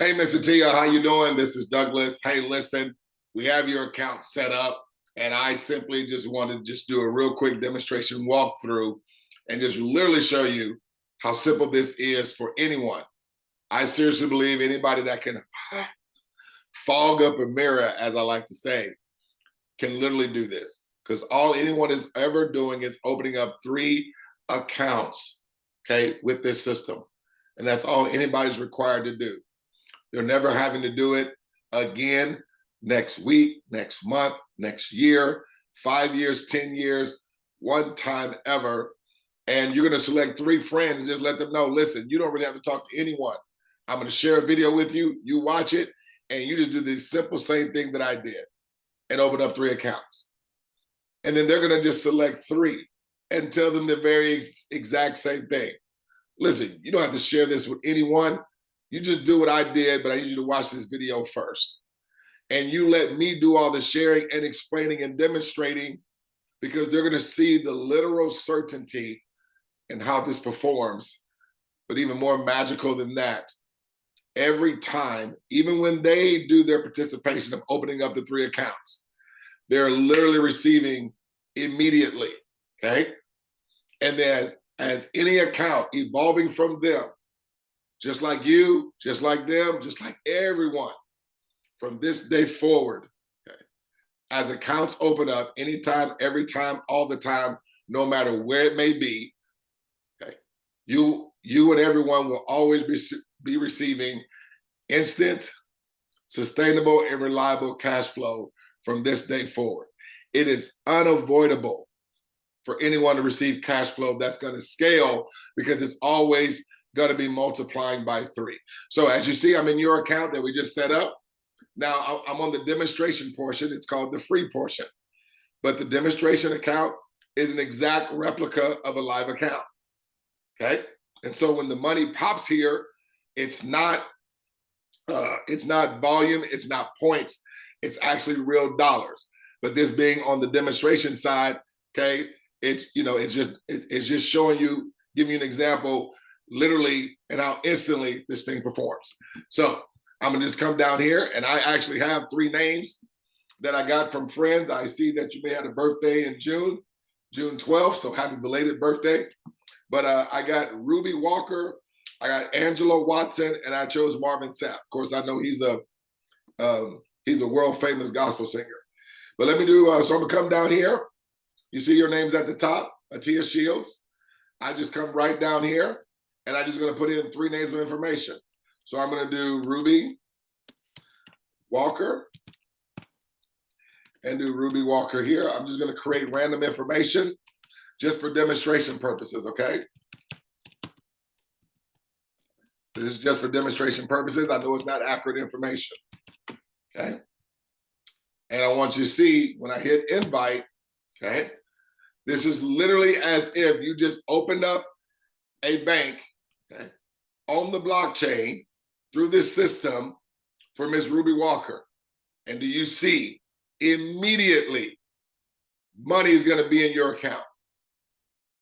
Hey, Mr. Atiya, how you doing? This is Douglas. Hey, listen, we have your account set up, and I simply just wanted to just do a real quick demonstration walkthrough and just literally show you how simple this is for anyone. I seriously believe anybody that can fog up a mirror, as I like to say, can literally do this, because all anyone is ever doing is opening up 3 accounts, okay, with this system. And that's all anybody's required to do. They're never having to do it again next week, next month, next year, 5 years, 10 years, one time ever. And you're going to select 3 friends and just let them know, listen, you don't really have to talk to anyone. I'm going to share a video with you. You watch it and you just do the simple same thing that I did and open up 3 accounts. And then they're going to just select 3 and tell them the very exact same thing. Listen, you don't have to share this with anyone. You just do what I did, but I need you to watch this video first. And you let me do all the sharing and explaining and demonstrating, because they're going to see the literal certainty and how this performs. But even more magical than that, every time, even when they do their participation of opening up the 3 accounts, they're literally receiving immediately, okay? And as any account evolving from them, just like you, just like them, just like everyone, from this day forward, okay, as accounts open up anytime, every time, all the time, no matter where it may be, okay, you and everyone will always be receiving instant, sustainable, and reliable cash flow from this day forward. It is unavoidable for anyone to receive cash flow that's going to scale, because it's always going to be multiplying by 3. So as you see, I'm in your account that we just set up. Now I'm on the demonstration portion. It's called the free portion. But the demonstration account is an exact replica of a live account, okay? And so when the money pops here, it's not volume, it's not points, it's actually real dollars. But this being on the demonstration side, okay, it's just showing you, giving you an example, literally, and how instantly this thing performs. So I'm gonna just come down here, and I actually have 3 names that I got from friends. I see that you may have a birthday in June 12th, so happy belated birthday. But I got Ruby Walker, I got Angela Watson, and I chose Marvin Sapp. Of course, I know he's a world famous gospel singer. But let me do, so I'm gonna come down here. You see your names at the top, Atiya Shields. I just come right down here, and I'm just gonna put in 3 names of information. So I'm gonna do Ruby Walker and do Ruby Walker here. I'm just gonna create random information just for demonstration purposes, okay? This is just for demonstration purposes. I know it's not accurate information, okay? And I want you to see when I hit invite, okay? This is literally as if you just opened up a bank, okay, on the blockchain through this system for Miss Ruby Walker. And do you see immediately money is going to be in your account?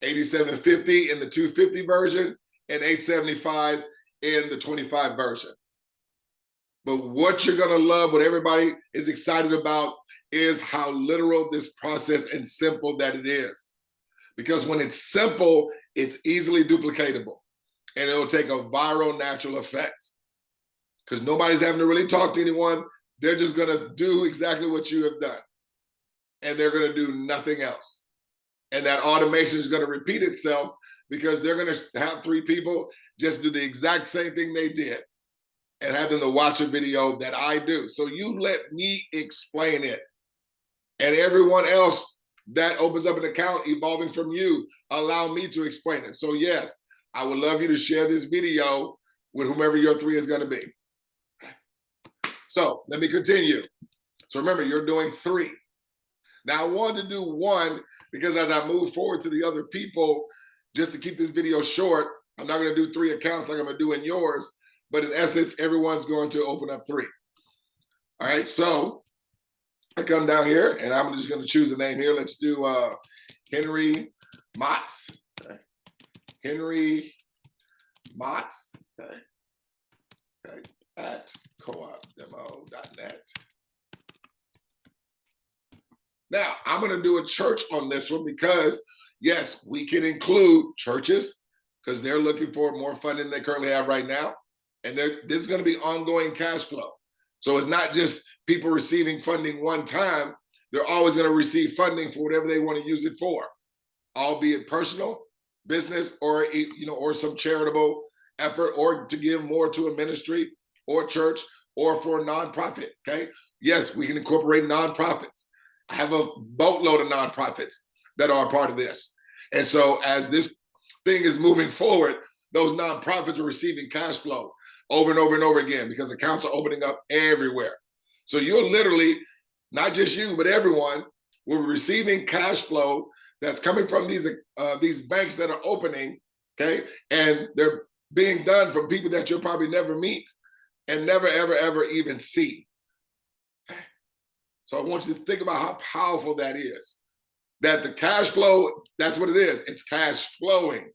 8750 in the 250 version and 875 in the 25 version. But what you're going to love, what everybody is excited about, is how literal this process and simple that it is. Because when it's simple, it's easily duplicatable, and it'll take a viral natural effect. Because nobody's having to really talk to anyone. They're just going to do exactly what you have done. And they're going to do nothing else. And that automation is going to repeat itself, because they're going to have 3 people just do the exact same thing they did and have them to watch a video that I do. So you let me explain it. And everyone else that opens up an account evolving from you, allow me to explain it. So yes, I would love you to share this video with whomever your 3 is going to be. So let me continue. So remember, you're doing 3. Now I wanted to do 1 because as I move forward to the other people, just to keep this video short, I'm not going to do 3 accounts like I'm going to do in yours, but in essence, everyone's going to open up 3. All right, so I come down here and I'm just going to choose a name here. Let's do Henry Motts. Okay. Henry Motts. Okay. Okay. at coopdemo.net. Now, I'm going to do a church on this one because, yes, we can include churches because they're looking for more funding than they currently have right now. And this is going to be ongoing cash flow. So it's not just people receiving funding one time. They're always going to receive funding for whatever they want to use it for, albeit personal, business, or or some charitable effort, or to give more to a ministry or church, or for a nonprofit. Okay. Yes, we can incorporate nonprofits. I have a boatload of nonprofits that are a part of this. And so as this thing is moving forward, those nonprofits are receiving cash flow over and over and over again because accounts are opening up everywhere. So you're literally, not just you, but everyone will be receiving cash flow that's coming from these banks that are opening, okay? And they're being done from people that you'll probably never meet and never, ever, ever even see. So I want you to think about how powerful that is. That the cash flow, that's what it is. It's cash flowing.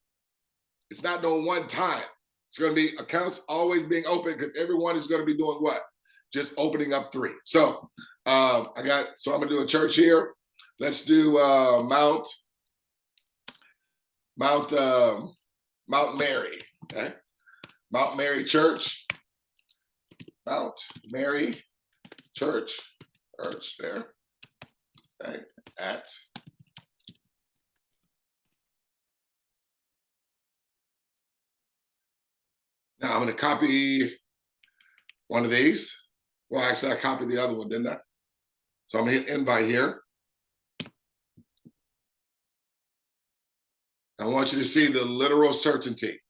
It's not no one time. It's going to be accounts always being open because everyone is going to be doing what? Just opening up 3. So I'm going to do a church here. Let's do Mount Mary. Okay, Mount Mary Church. Mount Mary Church there. Okay, at. Now I'm going to copy one of these. Well, actually, I copied the other one, didn't I? So I'm going to hit invite here. I want you to see the literal certainty.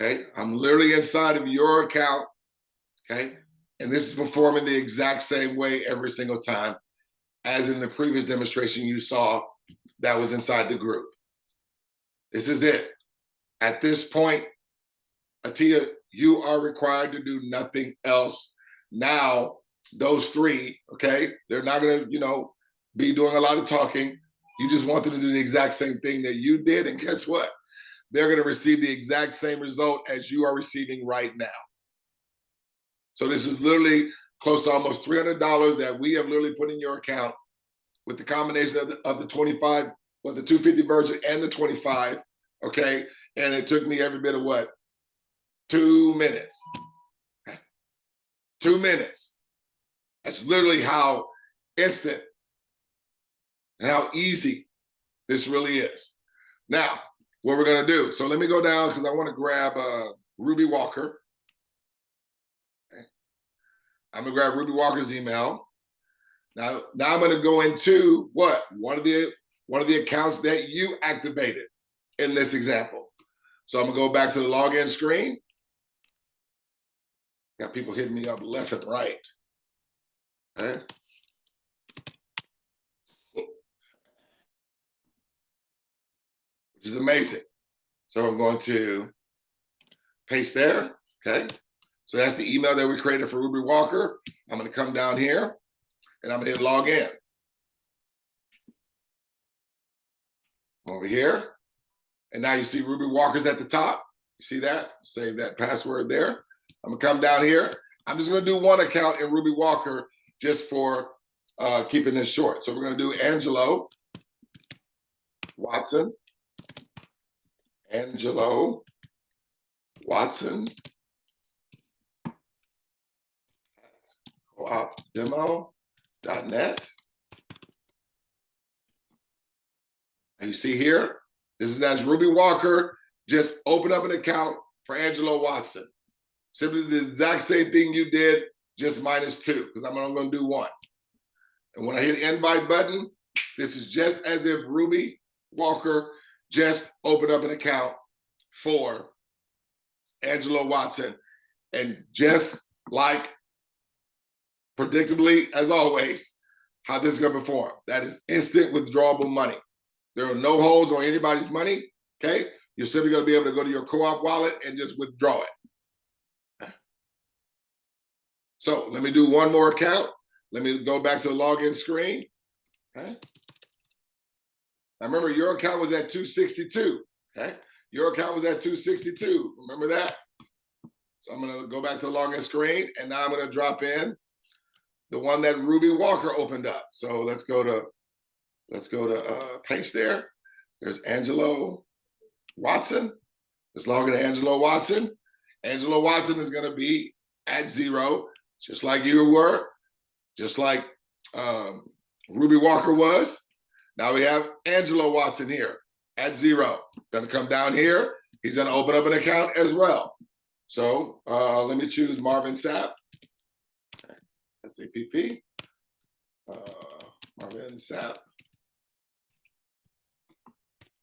Okay, I'm literally inside of your account. Okay, and this is performing the exact same way every single time as in the previous demonstration you saw that was inside the group. This is it. At this point, Atiya, you are required to do nothing else. Now, those 3, okay, they're not going to, be doing a lot of talking. You just want them to do the exact same thing that you did. And guess what? They're going to receive the exact same result as you are receiving right now. So this is literally close to almost $300 that we have literally put in your account with the combination of the 25, well, the 250 version and the 25, okay? And it took me every bit of what? 2 minutes. 2 minutes. That's literally how instant and how easy this really is. Now, what we're going to do. So let me go down because I want to grab Ruby Walker. Okay. I'm going to grab Ruby Walker's email. Now I'm going to go into what? One of the accounts that you activated in this example. So I'm going to go back to the login screen. Got people hitting me up left and right. Okay. Which is amazing. So I'm going to paste there. Okay. So that's the email that we created for Ruby Walker. I'm going to come down here and I'm going to hit log in. Over here. And now you see Ruby Walker's at the top. You see that? Save that password there. I'm going to come down here. I'm just going to do one account in Ruby Walker just for keeping this short. So we're going to do Angelo Watson. Angelo Watson. coopdemo.net. And you see here, this is as Ruby Walker, just open up an account for Angelo Watson. Simply the exact same thing you did, just -2, because I'm only going to do 1. And when I hit the invite button, this is just as if Ruby Walker just opened up an account for Angelo Watson. And just like predictably, as always, how this is going to perform. That is instant withdrawable money. There are no holds on anybody's money, okay? You're simply going to be able to go to your co-op wallet and just withdraw it. Okay. So let me do one more account. Let me go back to the login screen. Okay. Now remember, your account was at 262. Okay. Your account was at 262. Remember that? So So I'm gonna go back to the login screen, and now I'm gonna drop in the one that Ruby Walker opened up. So let's go to paste there. There's Angelo Watson. Let's log into Angelo Watson. Angelo Watson is gonna be at 0, just like you were, just like Ruby Walker was. Now we have Angelo Watson here at 0. Gonna come down here. He's gonna open up an account as well. So let me choose Marvin Sapp, SAPP, Marvin Sapp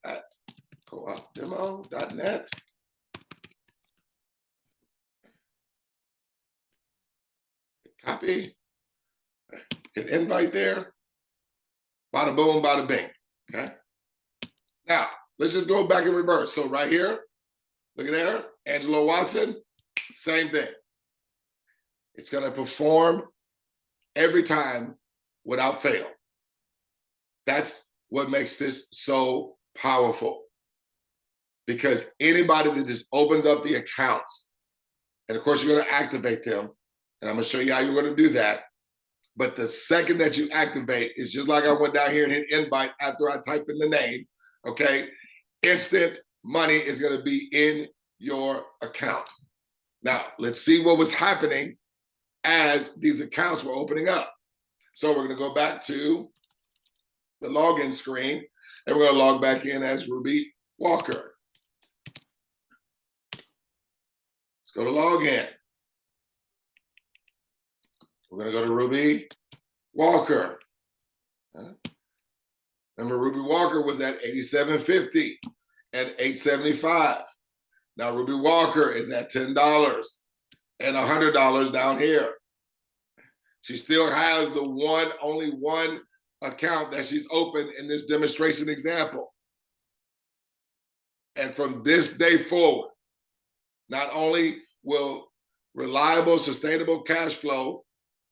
at coopdemo.net. Copy, hit invite there. Bada boom, bada bing, okay? Now, let's just go back in reverse. So right here, look at there, Angelo Watson, same thing. It's gonna perform every time without fail. That's what makes this so powerful. Because anybody that just opens up the accounts, and of course you're gonna activate them, and I'm gonna show you how you're gonna do that. But the second that you activate, it's just like I went down here and hit invite after I type in the name, okay? Instant money is gonna be in your account. Now, let's see what was happening as these accounts were opening up. So we're gonna go back to the login screen, and we're gonna log back in as Ruby Walker. Let's go to login. We're gonna go to Ruby Walker. Remember, Ruby Walker was at 87.50 and 8.75. Now Ruby Walker is at $10 and $100 down here. She still has the only one account that she's opened in this demonstration example. And from this day forward, not only will reliable, sustainable cash flow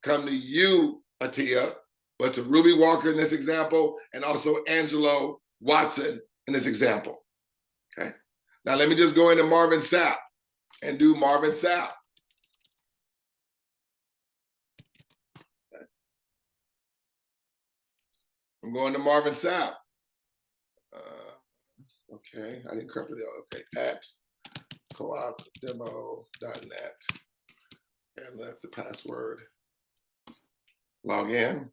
come to you, Atiya, but to Ruby Walker in this example, and also Angelo Watson in this example, okay? Now let me just go into Marvin Sapp and do Marvin Sapp. Okay. I'm going to Marvin Sapp. Okay, I didn't correct it. Okay, at coopdemo.net. And that's the password. Log in.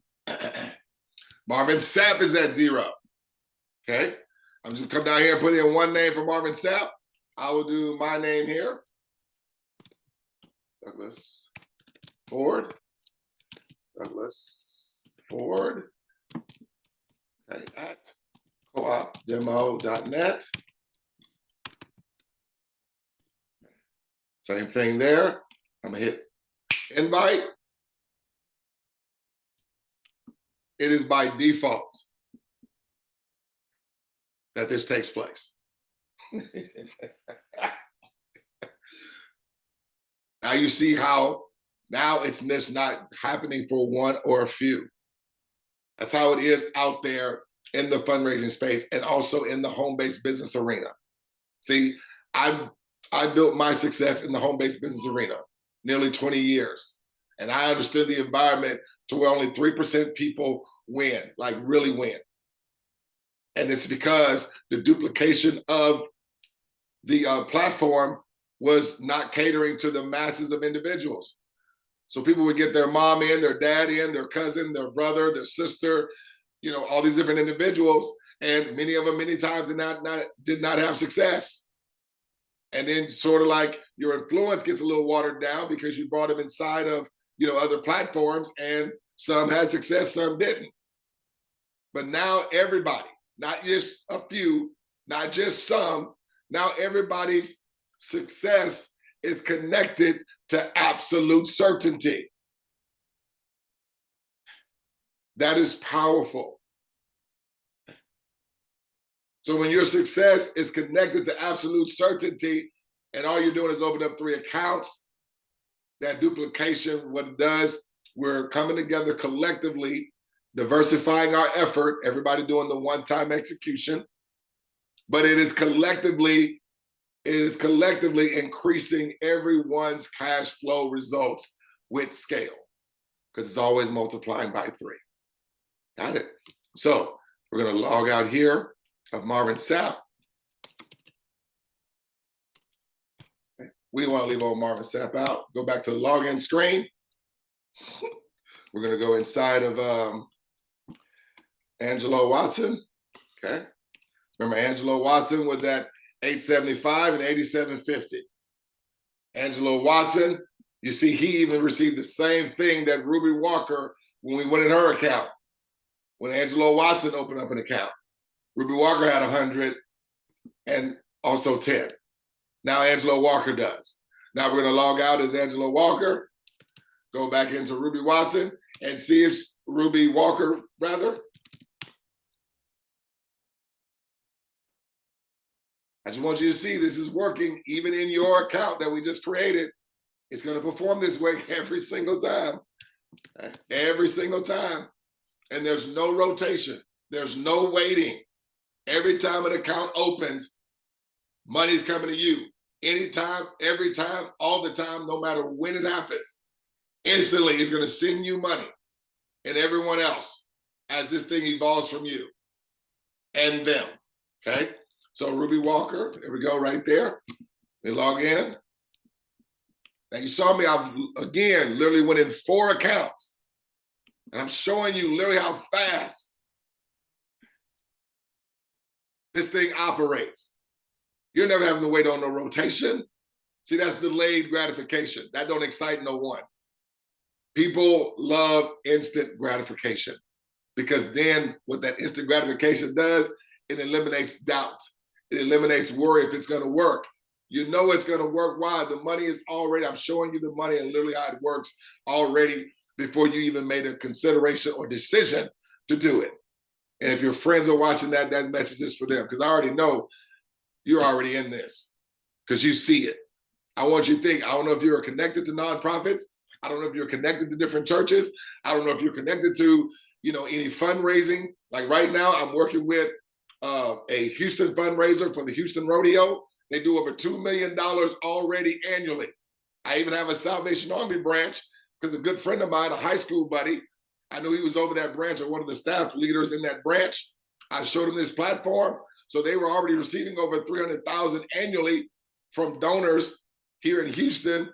Marvin Sapp is at 0. Okay, I'm just gonna come down here and put in one name for Marvin Sapp. I will do my name here, Douglas Ford. Douglas Ford. Okay, at coopdemo.net. Same thing there. I'm gonna hit invite. It is by default that this takes place. Now you see how now it's just not happening for one or a few. That's how it is out there in the fundraising space and also in the home-based business arena. See, I built my success in the home-based business arena, nearly 20 years. And I understood the environment to where only 3% people win, like really win. And it's because the duplication of the platform was not catering to the masses of individuals. So people would get their mom in, their dad in, their cousin, their brother, their sister, you know, all these different individuals. And many of them, many times did not have success. And then sort of like your influence gets a little watered down because you brought them inside of, you know, other platforms, and some had success, some didn't. But now everybody, not just a few, not just some, now everybody's success is connected to absolute certainty. That is powerful. So when your success is connected to absolute certainty, and all you're doing is open up 3 accounts, that duplication, what it does, we're coming together collectively, diversifying our effort, everybody doing the one-time execution, but it is collectively It is collectively increasing everyone's cash flow results with scale, because it's always multiplying by 3. Got it? So we're going to log out here of Marvin Sapp. We don't want to leave old Marvin Sapp out. Go back to the login screen. We're going to go inside of Angelo Watson. Okay. Remember, Angelo Watson was at 875 and 8750. Angelo Watson, you see, he even received the same thing that Ruby Walker when we went in her account. When Angelo Watson opened up an account, Ruby Walker had 100 and also 10. Now Angelo Walker does. Now we're going to log out as Angelo Walker, go back into Ruby Watson, and see if Ruby Walker, rather. I just want you to see this is working even in your account that we just created. It's going to perform this way every single time. Every single time. And there's no rotation. There's no waiting. Every time an account opens, money's coming to you. Anytime, every time, all the time, no matter when it happens. Instantly, it's going to send you money and everyone else as this thing evolves from you and them. Okay? So Ruby Walker, there we go right there. They log in. Now you saw me, I again literally went in 4 accounts. And I'm showing you literally how fast this thing operates. You're never having to wait on no rotation. See, that's delayed gratification. That don't excite no one. People love instant gratification because then what that instant gratification does, it eliminates doubt. It eliminates worry if it's going to work. You know it's going to work. Why? The money is already, I'm showing you the money and literally how it works already before you even made a consideration or decision to do it. And if your friends are watching that message is for them, because I already know you're already in this because you see it. I want you to think, I don't know if you're connected to nonprofits. I don't know if you're connected to different churches. I don't know if you're connected to, any fundraising. Like right now, I'm working with a Houston fundraiser for the Houston Rodeo. They do over $2 million already annually. I even have a Salvation Army branch because a good friend of mine, a high school buddy, I knew he was over that branch or one of the staff leaders in that branch. I showed him this platform. So they were already receiving over $300,000 annually from donors here in Houston.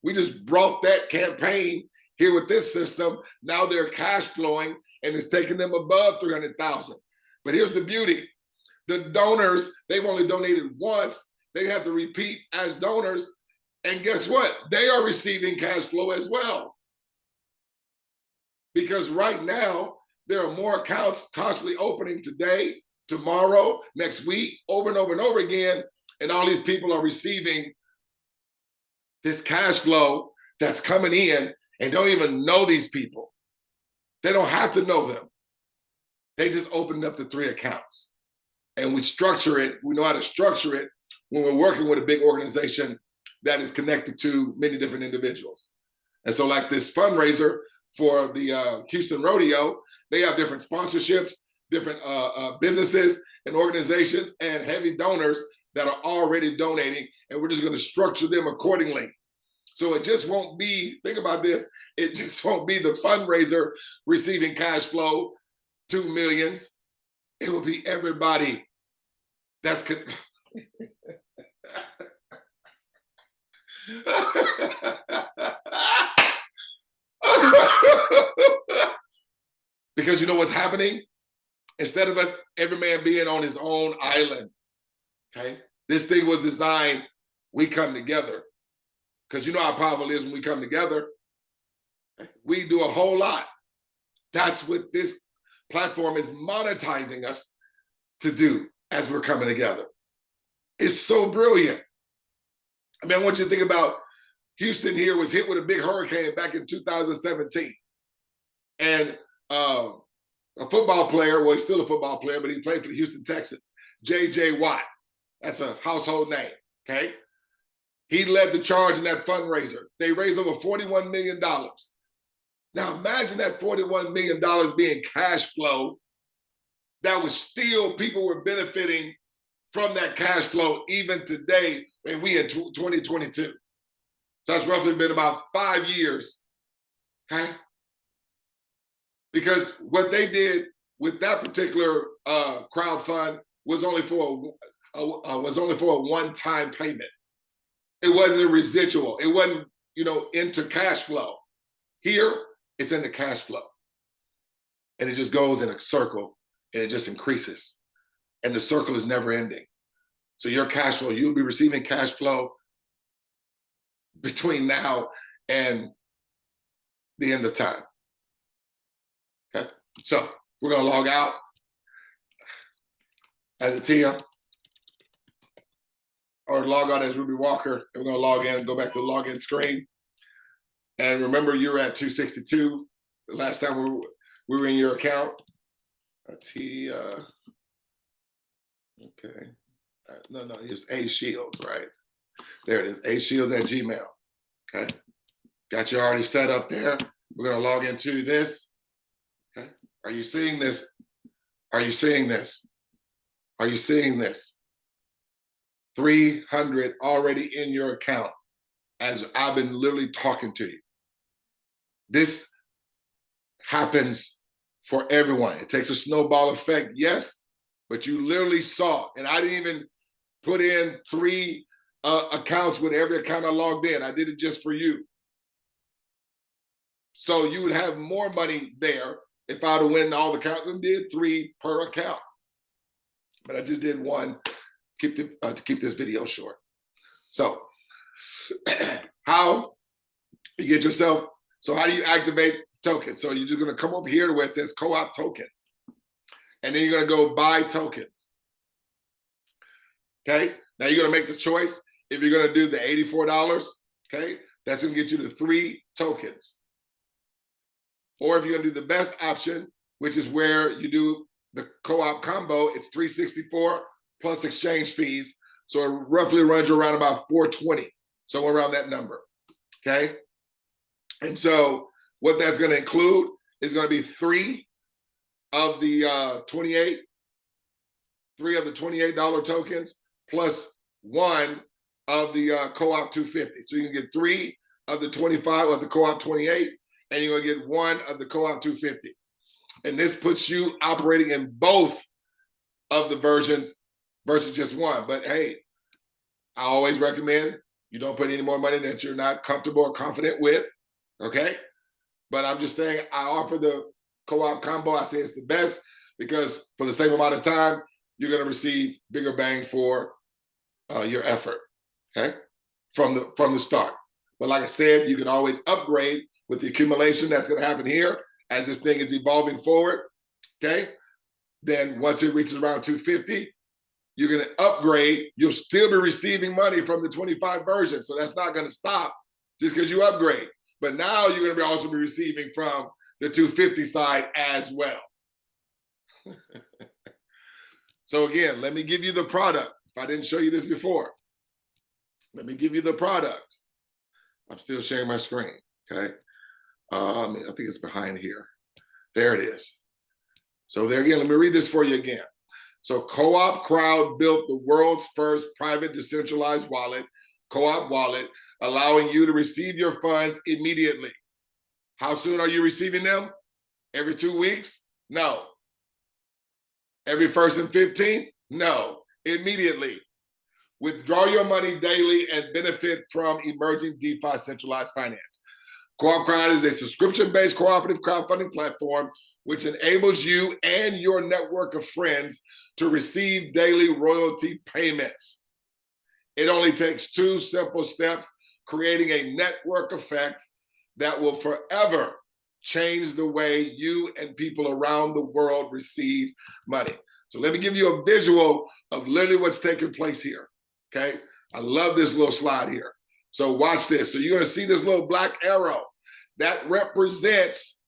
We just brought that campaign here with this system. Now they're cash flowing and it's taking them above $300,000. But here's the beauty. The donors, they've only donated once. They have to repeat as donors. And guess what? They are receiving cash flow as well. Because right now, there are more accounts constantly opening today, tomorrow, next week, over and over and over again. And all these people are receiving this cash flow that's coming in and don't even know these people. They don't have to know them. They just opened up the 3 accounts. And we structure it, we know how to structure it when we're working with a big organization that is connected to many different individuals. And so like this fundraiser for the Houston Rodeo, they have different sponsorships, different businesses and organizations and heavy donors that are already donating, and we're just going to structure them accordingly. So it just won't be, think about this, it just won't be the fundraiser receiving cash flow, 2 millions. It will be everybody that's because you know what's happening? Instead of us, every man being on his own island, okay? This thing was designed, we come together. Because you know how powerful it is when we come together. We do a whole lot. That's what this platform is monetizing us to do as we're coming together. It's so brilliant. I mean, I want you to think about Houston here was hit with a big hurricane back in 2017. And a football player, well, he's still a football player, but he played for the Houston Texans, J.J. Watt. That's a household name, okay? He led the charge in that fundraiser. They raised over $41 million. Now imagine that $41 million being cash flow that was still, people were benefiting from that cash flow even today, and we in 2022. So that's roughly been about 5 years, okay? Because what they did with that particular crowd fund was only for a one-time payment. It wasn't a residual. It wasn't, into cash flow. Here, it's in the cash flow. And it just goes in a circle and it just increases. And the circle is never ending. So your cash flow, you'll be receiving cash flow between now and the end of time. Okay, so we're gonna log out as Atiya, or log out as Ruby Walker, and we're gonna log in and go back to the login screen. And remember, you're at 262 the last time we were in your account. Atiya, okay. No, it's A Shields, right? There it is, A Shields at Gmail. Okay, got you already set up there. We're gonna log into this. Okay, are you seeing this? Are you seeing this? Are you seeing this? 300 already in your account as I've been literally talking to you. This happens for everyone. It takes a snowball effect, yes, but you literally saw, and I didn't even put in 3 accounts with every account I logged in. I did it just for you. So you would have more money there if I'd have went all the accounts and did 3 per account. But I just did 1 to keep this video short. So how you get yourself, so how do you activate tokens? So you're just gonna come over here to where it says co-op tokens. And then you're gonna go buy tokens. Okay, now you're gonna make the choice. If you're gonna do the $84, okay, that's gonna get you to 3 tokens. Or if you're gonna do the best option, which is where you do the co-op combo, it's $364 plus exchange fees. So it roughly runs you around about $420, somewhere around that number, okay? And so what that's gonna include is gonna be 3 of the 28, 3 of the $28 tokens, plus 1 of the co-op 250. So you can get 3 of the 25 of the co-op 28, and you're gonna get 1 of the co-op 250. And this puts you operating in both of the versions versus just 1. But hey, I always recommend you don't put any more money that you're not comfortable or confident with, okay? But I'm just saying I offer the co-op combo. I say it's the best because for the same amount of time, you're gonna receive bigger bang for your effort, okay? From the start. But like I said, you can always upgrade with the accumulation that's gonna happen here as this thing is evolving forward, okay? Then once it reaches around 250, you're gonna upgrade. You'll still be receiving money from the 25 version. So that's not gonna stop just because you upgrade. But now you're gonna also be receiving from the 250 side as well. So again, let me give you the product. If I didn't show you this before, let me give you the product. I'm still sharing my screen, okay? I think it's behind here. There it is. So there again, let me read this for you again. So Co-op Crowd built the world's first private decentralized wallet, Co-op Wallet, allowing you to receive your funds immediately. How soon are you receiving them? Every 2 weeks? No. Every 1st and 15th? No. Immediately. Withdraw your money daily and benefit from emerging DeFi centralized finance. Co-op Crowd is a subscription-based cooperative crowdfunding platform which enables you and your network of friends to receive daily royalty payments. It only takes 2 simple steps, creating a network effect that will forever change the way you and people around the world receive money. So let me give you a visual of literally what's taking place here, okay? I love this little slide here. So watch this. So you're gonna see this little black arrow that represents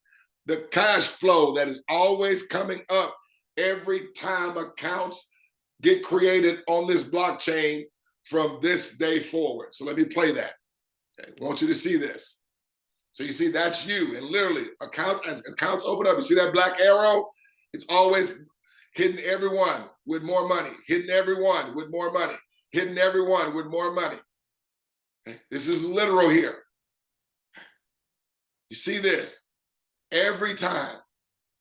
the cash flow that is always coming up every time accounts get created on this blockchain from this day forward. So let me play that. Okay, I want you to see this. So you see that's you, and literally accounts, as accounts open up, you see that black arrow? It's always, hitting everyone with more money, hitting everyone with more money, hitting everyone with more money. Okay? This is literal here. You see this every time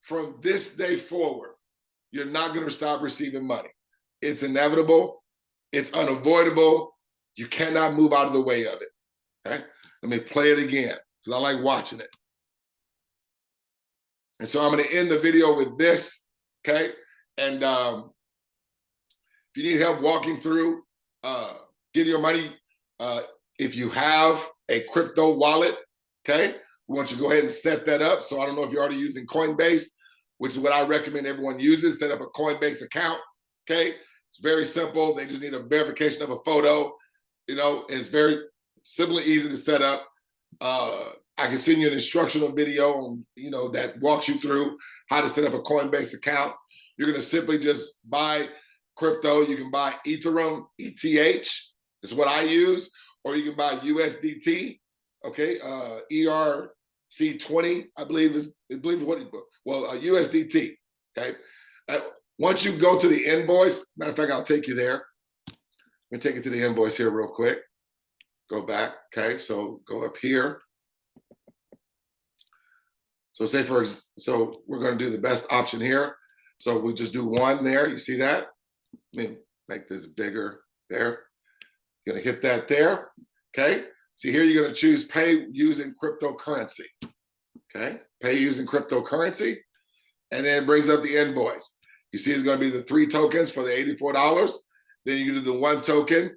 from this day forward, you're not going to stop receiving money. It's inevitable. It's unavoidable. You cannot move out of the way of it. Okay? Let me play it again because I like watching it. And so I'm going to end the video with this. Okay? And if you need help walking through getting your money, if you have a crypto wallet, okay, we want you to go ahead and set that up. So I don't know if you're already using Coinbase, which is what I recommend everyone uses. Set up a Coinbase account, okay? It's very simple. They just need a verification of a photo. You know, it's very simple and easy to set up. I can send you an instructional video on, you know, that walks you through how to set up a Coinbase account. You're going to simply just buy crypto. You can buy Ethereum, ETH is what I use, or you can buy USDT, okay? ERC20, I believe what, well, USDT, okay? Once you go to the invoice, matter of fact, I'll take you there. Let me take you to the invoice here real quick. Go back, okay? So go up here. So so we're gonna do the best option here. So we just do one there, you see that? Let me make this bigger there. You're gonna hit that there, okay? See here, you're gonna choose pay using cryptocurrency, okay? Pay using cryptocurrency, and then it brings up the invoice. You see it's gonna be the 3 tokens for the $84. Then you can do the 1 token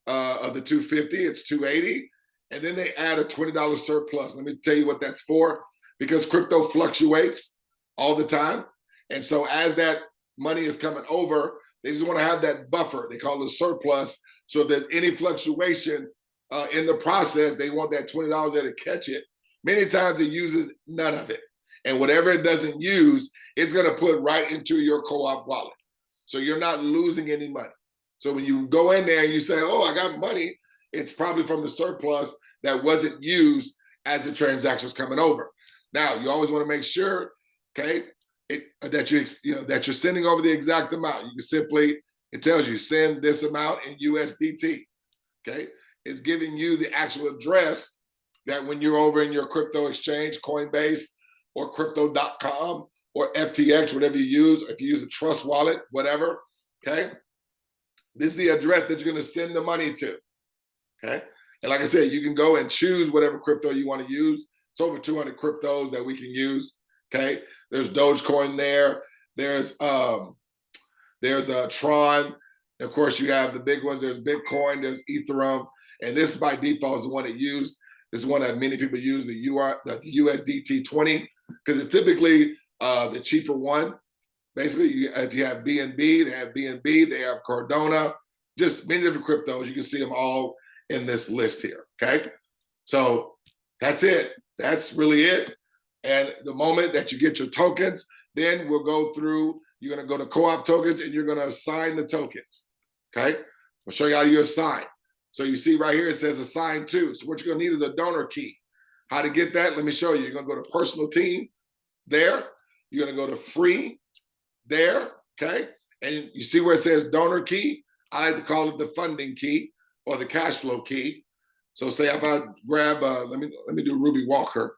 of the $250, it's $280. And then they add a $20 surplus. Let me tell you what that's for, because crypto fluctuates all the time. And so as that money is coming over, they just wanna have that buffer. They call it a surplus. So if there's any fluctuation in the process, they want that $20 there to catch it. Many times it uses none of it. And whatever it doesn't use, it's gonna put right into your co-op wallet. So you're not losing any money. So when you go in there and you say, oh, I got money, it's probably from the surplus that wasn't used as the transaction was coming over. Now, you always wanna make sure, okay, that you're sending over the exact amount. You can simply, it tells you send this amount in USDT, okay? It's giving you the actual address that when you're over in your crypto exchange, Coinbase or crypto.com or FTX, whatever you use, if you use a trust wallet, whatever, okay? This is the address that you're gonna send the money to, okay? And like I said, you can go and choose whatever crypto you wanna use. It's over 200 cryptos that we can use, okay? There's Dogecoin there. There's Tron. Of course, you have the big ones. There's Bitcoin, there's Ethereum. And this by default is the one that used. This is one that many people use, the USDT 20, because it's typically the cheaper one. Basically, if you have BNB, they have BNB, they have Cardano, just many different cryptos. You can see them all in this list here, okay? So that's it. That's really it. And the moment that you get your tokens, then we'll go through, you're gonna go to co-op tokens and you're gonna assign the tokens, okay? I'll show you how you assign. So you see right here, it says assign to. So what you're gonna need is a donor key. How to get that? Let me show you. You're gonna go to personal team there. You're gonna go to free there, okay? And you see where it says donor key? I like to call it the funding key or the cash flow key. So say if I grab, let me do Ruby Walker.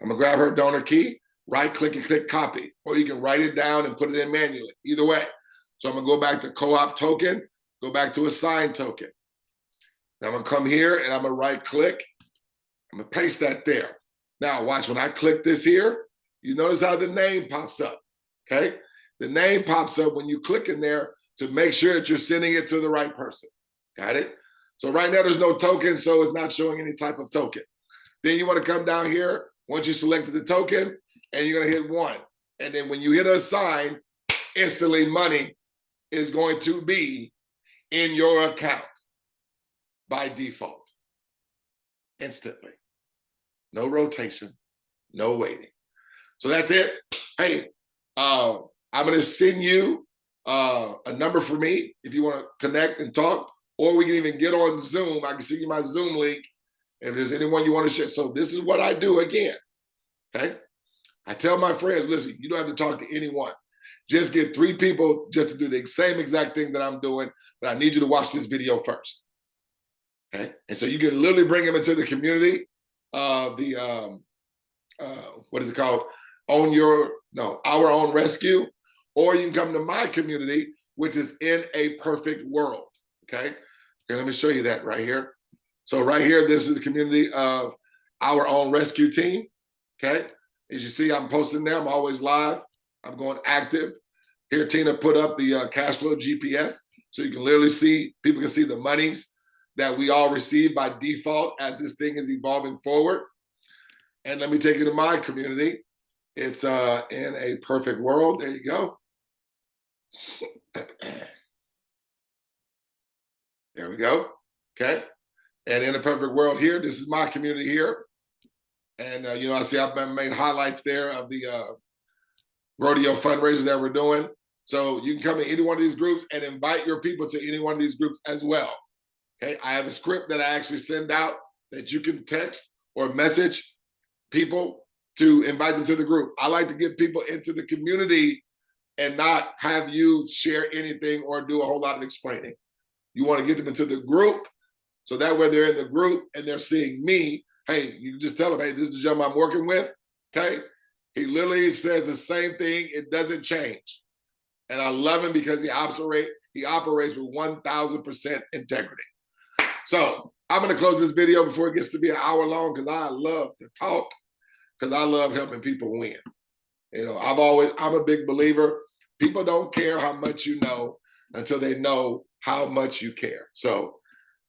I'm gonna grab her donor key, right click and click copy, or you can write it down and put it in manually, either way. So I'm gonna go back to co-op token, go back to assign token. Now I'm gonna come here and I'm gonna right click, I'm gonna paste that there. Now watch, when I click this here, you notice how the name pops up, okay? The name pops up when you click in there to make sure that you're sending it to the right person, got it? So right now there's no token, so it's not showing any type of token. Then you wanna come down here, once you selected the token, and you're gonna hit 1. And then when you hit assign, instantly money is going to be in your account by default, instantly. No rotation, no waiting. So that's it. Hey, I'm gonna send you a number for me if you wanna connect and talk, or we can even get on Zoom. I can send you my Zoom link if there's anyone you wanna share. So this is what I do again, okay? I tell my friends, listen, you don't have to talk to anyone. Just get 3 people just to do the same exact thing that I'm doing, but I need you to watch this video first. Okay, and so you can literally bring them into the community. What is it called? Our Own Rescue, or you can come to my community, which is In a Perfect World. Okay, here, let me show you that right here. So right here, this is the community of Our Own Rescue team. Okay, as you see, I'm posting there. I'm always live. I'm going active. Here, Tina put up the Cashflow GPS, so you can literally see, people can see the monies that we all receive by default as this thing is evolving forward. And let me take you to my community. It's In a Perfect World. There you go. There we go. Okay. And In a Perfect World here, this is my community here. And, I see I've made highlights there of the rodeo fundraisers that we're doing. So you can come to any one of these groups and invite your people to any one of these groups as well. Okay. I have a script that I actually send out that you can text or message people to invite them to the group. I like to get people into the community and not have you share anything or do a whole lot of explaining. You want to get them into the group, so that way they're in the group and they're seeing me. Hey, you can just tell them, hey, this is the gentleman I'm working with. Okay. He literally says the same thing. It doesn't change. And I love him because he operates with 1000% integrity. So I'm going to close this video before it gets to be an hour long, because I love to talk, because I love helping people win. I'm a big believer. People don't care how much you know until they know how much you care. So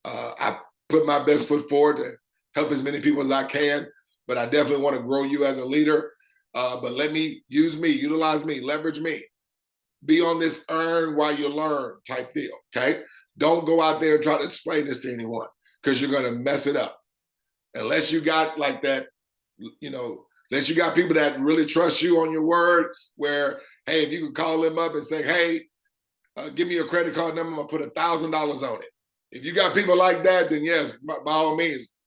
I put my best foot forward to help as many people as I can, but I definitely want to grow you as a leader. But let me use me, utilize me, leverage me. Be on this earn while you learn type deal, okay? Don't go out there and try to explain this to anyone, because you're going to mess it up. Unless you got like that, unless you got people that really trust you on your word, where, hey, if you can call them up and say, hey, give me your credit card number, I'm going to put $1,000 on it. If you got people like that, then yes, by all means,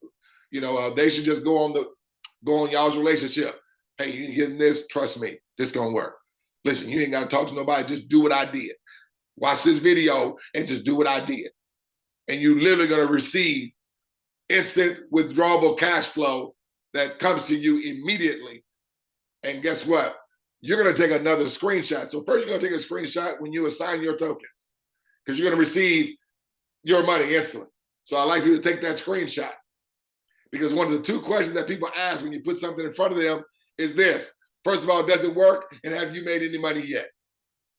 they should just go on y'all's relationship. Hey, you getting this? Trust me, this going to work. Listen, you ain't got to talk to nobody. Just do what I did. Watch this video and just do what I did. And you literally going to receive instant withdrawable cash flow that comes to you immediately. And guess what? You're going to take another screenshot. So first, you're going to take a screenshot when you assign your tokens, because you're going to receive your money instantly. So I like you to take that screenshot, because one of the 2 questions that people ask when you put something in front of them is this. First of all, does it work? And have you made any money yet?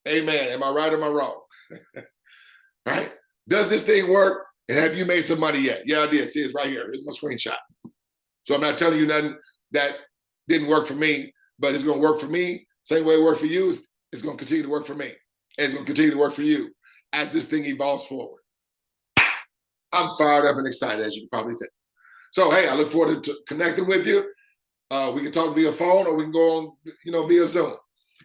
Amen. Am I right or am I wrong? Right? Does this thing work? And have you made some money yet? Yeah, I did. See, it's right here. Here's my screenshot. So I'm not telling you nothing that didn't work for me, but it's going to work for me. Same way it worked for you, it's going to continue to work for me. And it's going to continue to work for you as this thing evolves forward. I'm fired up and excited, as you can probably tell. So, hey, I look forward to connecting with you. We can talk via phone, or we can go on, via Zoom.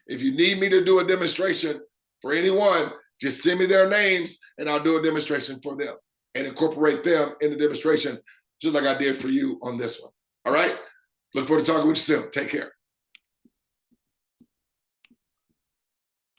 If you need me to do a demonstration for anyone, just send me their names and I'll do a demonstration for them and incorporate them in the demonstration, just like I did for you on this one. All right? Look forward to talking with you soon. Take care.